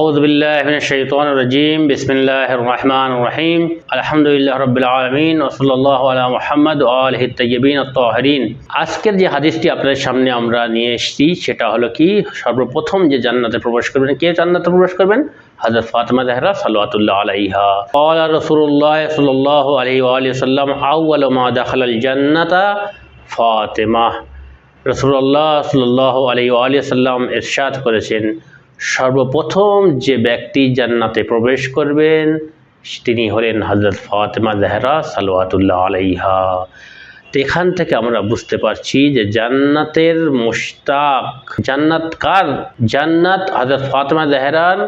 أعوذ بالله من الشيطان الرجيم بسم الله الرحمن الرحيم الحمد لله رب العالمين وصلى الله على محمد وآله الطيبين الطاهرين। আজকের যে হাদিসটি আপনাদের সামনে আমরা নিয়ে এসেছি সেটা হলো কি, সর্বপ্রথম যে জান্নাতে প্রবেশ করবেন, কে জান্নাতে প্রবেশ করবেন? হযরত ফাতেমা জাহরা সাল্লাল্লাহু আলাইহা। ক্বালা রাসূলুল্লাহ সাল্লাল্লাহু আলাইহি ওয়া আলিহি ওয়াসাল্লাম আউয়ালু মা দাখালাল জান্নাতা ফাতেমা। রাসূলুল্লাহ সাল্লাল্লাহু আলাইহি ওয়া আলিহি ওয়াসাল্লাম ইরশাদ করেছেন, সর্বপ্রথম যে ব্যক্তি জান্নাতে প্রবেশ করবেন তিনি হলেন হযরত ফাতেমা জাহরা সাল্লাল্লাহু আলাইহা। তো এখান থেকে আমরা বুঝতে পারছি যে জান্নাতের মুশতাক, জান্নাত কার? জান্নাত হযরত ফাতেমা জাহরার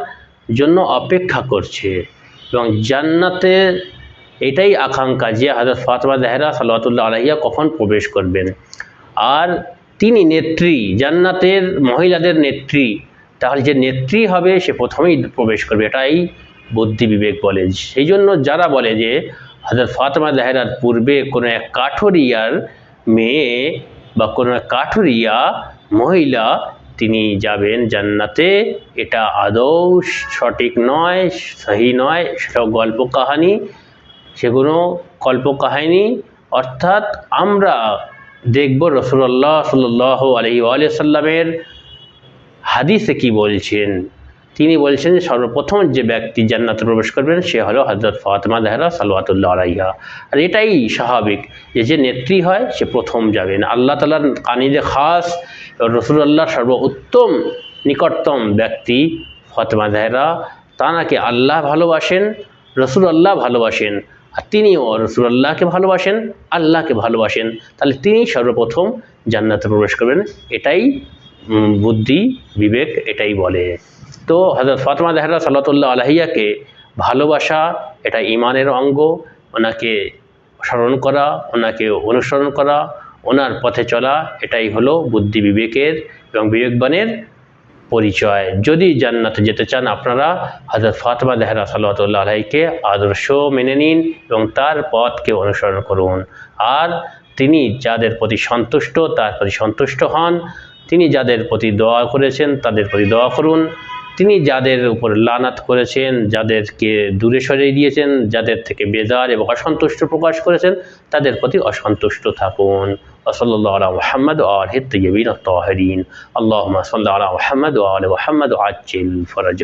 জন্য অপেক্ষা করছে এবং জান্নাতে এটাই আকাঙ্ক্ষা যে হযরত ফাতেমা জাহরা সাল্লাল্লাহু আলাইহা কখন প্রবেশ করবেন। আর তিনি নেত্রী, জান্নাতের মহিলাদের নেত্রী, তাহলে যে নেত্রী হবে সে প্রথমেই প্রবেশ করবে, এটাই বুদ্ধি বিবেক বলে। সেই জন্য যারা বলে যে হযরত ফাতেমা জাহরার পূর্বে কোনো এক কাঠুরিয়ার মেয়ে বা কোনো এক কাঠুরিয়া মহিলা তিনি যাবেন জান্নাতে, এটা আদৌ সঠিক নয়, সহি নয়, সেসব গল্প কাহানি, সেগুলো কল্পকাহিনী। অর্থাৎ আমরা দেখব রাসূলুল্লাহ সাল্লাল্লাহু আলাইহি ওয়া সাল্লামের হাদিসে কি বলছেন। তিনি বলছেন যে সর্বপ্রথম যে ব্যক্তি জান্নাতে প্রবেশ করবেন সে হলো হযরত ফাতেমা জাহরা সাল্লাল্লাহু আলাইহা। আর এটাই স্বাভাবিক যে নেত্রী হয় সে প্রথম যাবেন। আল্লাহ তাআলার কানিদে খাস রাসূলুল্লাহর সর্বোত্তম নিকটতম ব্যক্তি ফাতেমা জাহরা, তাঁকে আল্লাহ ভালোবাসেন, রাসূলুল্লাহ ভালোবাসেন, আর তিনিও রাসূলুল্লাহকে ভালোবাসেন, আল্লাহকে ভালোবাসেন, তাহলে তিনি সর্বপ্রথম জান্নাতে প্রবেশ করবেন। এটাই বুদ্ধি বিবেক এটাই বলে। তো হযরত ফাতেমা জাহরা সাল্লাল্লাহু আলাইহাকে ভালোবাসা এটা ঈমানের অঙ্গ। ওনাকে স্মরণ করা, ওনাকে অনুসরণ করা, ওনার পথে চলা, এটাই হলো বুদ্ধি বিবেকের এবং বিবেকবানের পরিচয়। যদি জান্নাতে যেতে চান আপনারা হযরত ফাতেমা জাহরা সাল্লাল্লাহু আলাইহাকে আদর্শ মেনে নিন এবং তার পথকে অনুসরণ করুন। আর তিনি যাদের প্রতি সন্তুষ্ট তার প্রতি সন্তুষ্ট হন, তিনি যাদের প্রতি দোয়া করেছেন তাদের প্রতি দোয়া করুন, তিনি যাদের উপর লানাত করেছেন, যাদেরকে দূরে সরিয়ে দিয়েছেন, যাদের থেকে বেজার এবং অসন্তুষ্ট প্রকাশ করেছেন তাদের প্রতি অসন্তুষ্ট থাকুন। সাল্লাল্লাহু আলা মুহাম্মদ ওয়া আলিহি তাইয়্যিবিন আত-তাহিরিন। আল্লাহুম্মা সাল্লি আলা মুহাম্মদ ওয়া আলি মুহাম্মদ ওয়া আজ্জিল ফরজ।